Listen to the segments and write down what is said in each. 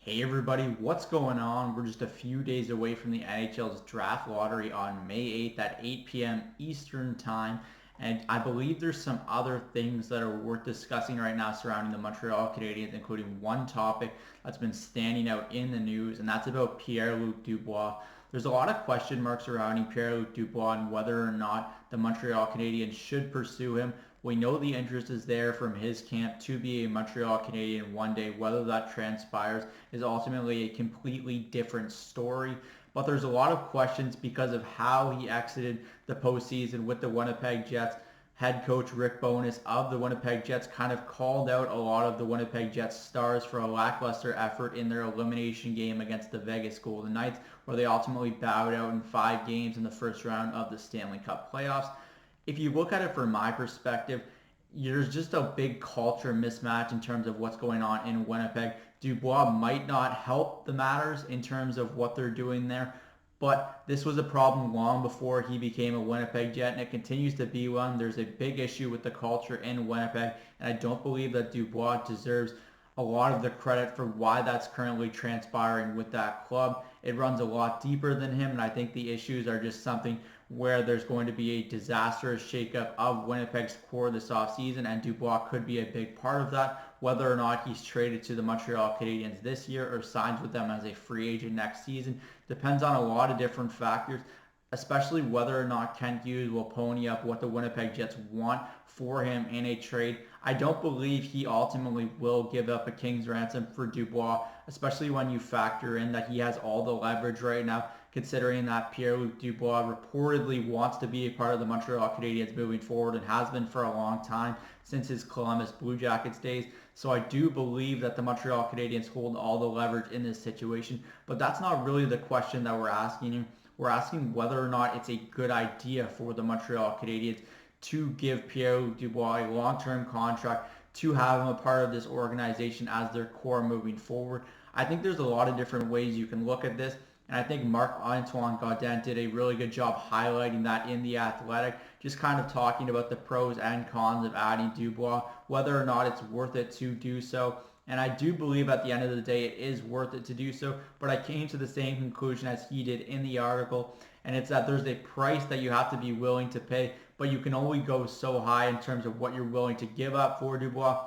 Hey everybody, what's going on? We're just a few days away from the NHL's draft lottery on May 8th at 8 p.m. Eastern Time. And I believe there's some other things that are worth discussing right now surrounding the Montreal Canadiens, including one topic that's been standing out in the news, and that's about Pierre-Luc Dubois. There's a lot of question marks surrounding Pierre-Luc Dubois and whether or not the Montreal Canadiens should pursue him. We know the interest is there from his camp to be a Montreal Canadien one day. Whether that transpires is ultimately a completely different story. But there's a lot of questions because of how he exited the postseason with the Winnipeg Jets. Head coach Rick Bowness of the Winnipeg Jets kind of called out a lot of the Winnipeg Jets stars for a lackluster effort in their elimination game against the Vegas Golden Knights, where they ultimately bowed out in 5 games in the first round of the Stanley Cup playoffs. If you look at it from my perspective, there's just a big culture mismatch in terms of what's going on in Winnipeg. Dubois might not help the matters in terms of what they're doing there, but this was a problem long before he became a Winnipeg Jet, and it continues to be one. There's a big issue with the culture in Winnipeg, and I don't believe that Dubois deserves a lot of the credit for why that's currently transpiring with that club. It runs a lot deeper than him, and I think the issues are just something where there's going to be a disastrous shakeup of Winnipeg's core this offseason, and Dubois could be a big part of that. Whether or not he's traded to the Montreal Canadiens this year or signs with them as a free agent next season depends on a lot of different factors, especially whether or not Kent Hughes will pony up what the Winnipeg Jets want for him in a trade. I don't believe he ultimately will give up a king's ransom for Dubois, especially when you factor in that he has all the leverage right now, considering that Pierre-Luc Dubois reportedly wants to be a part of the Montreal Canadiens moving forward and has been for a long time since his Columbus Blue Jackets days. So I do believe that the Montreal Canadiens hold all the leverage in this situation, but that's not really the question that we're asking you. We're asking whether or not it's a good idea for the Montreal Canadiens to give Pierre-Luc Dubois a long-term contract, to have him a part of this organization as their core moving forward. I think there's a lot of different ways you can look at this, and I think Marc-Antoine Gaudin did a really good job highlighting that in The Athletic, just kind of talking about the pros and cons of adding Dubois, whether or not it's worth it to do so. And I do believe at the end of the day it is worth it to do so, but I came to the same conclusion as he did in the article, and it's that there's a price that you have to be willing to pay, but you can only go so high in terms of what you're willing to give up for Dubois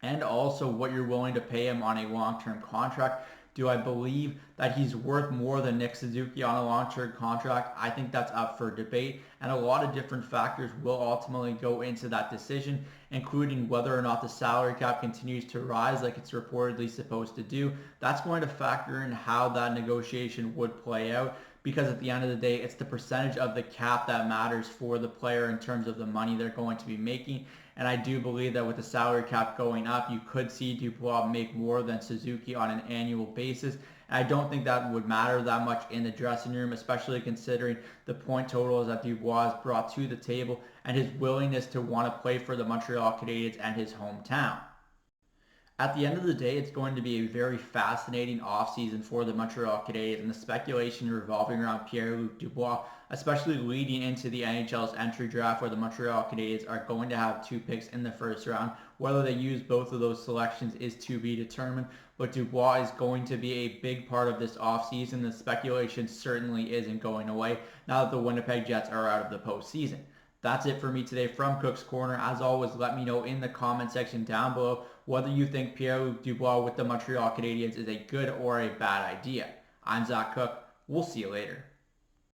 and also what you're willing to pay him on a long-term contract. Do I believe that he's worth more than Nick Suzuki on a long-term contract? I think that's up for debate, and a lot of different factors will ultimately go into that decision, including whether or not the salary cap continues to rise like it's reportedly supposed to do. That's going to factor in how that negotiation would play out, because at the end of the day, it's the percentage of the cap that matters for the player in terms of the money they're going to be making. And I do believe that with the salary cap going up, you could see Dubois make more than Suzuki on an annual basis. And I don't think that would matter that much in the dressing room, especially considering the point totals that Dubois has brought to the table and his willingness to want to play for the Montreal Canadiens and his hometown. At the end of the day, it's going to be a very fascinating offseason for the Montreal Canadiens, and the speculation revolving around Pierre-Luc Dubois, especially leading into the NHL's entry draft, where the Montreal Canadiens are going to have 2 picks in the first round. Whether they use both of those selections is to be determined, but Dubois is going to be a big part of this offseason. The speculation certainly isn't going away now that the Winnipeg Jets are out of the postseason. That's it for me today from Cook's Corner. As always, let me know in the comment section down below whether you think Pierre-Luc Dubois with the Montreal Canadiens is a good or a bad idea. I'm Zach Cook. We'll see you later.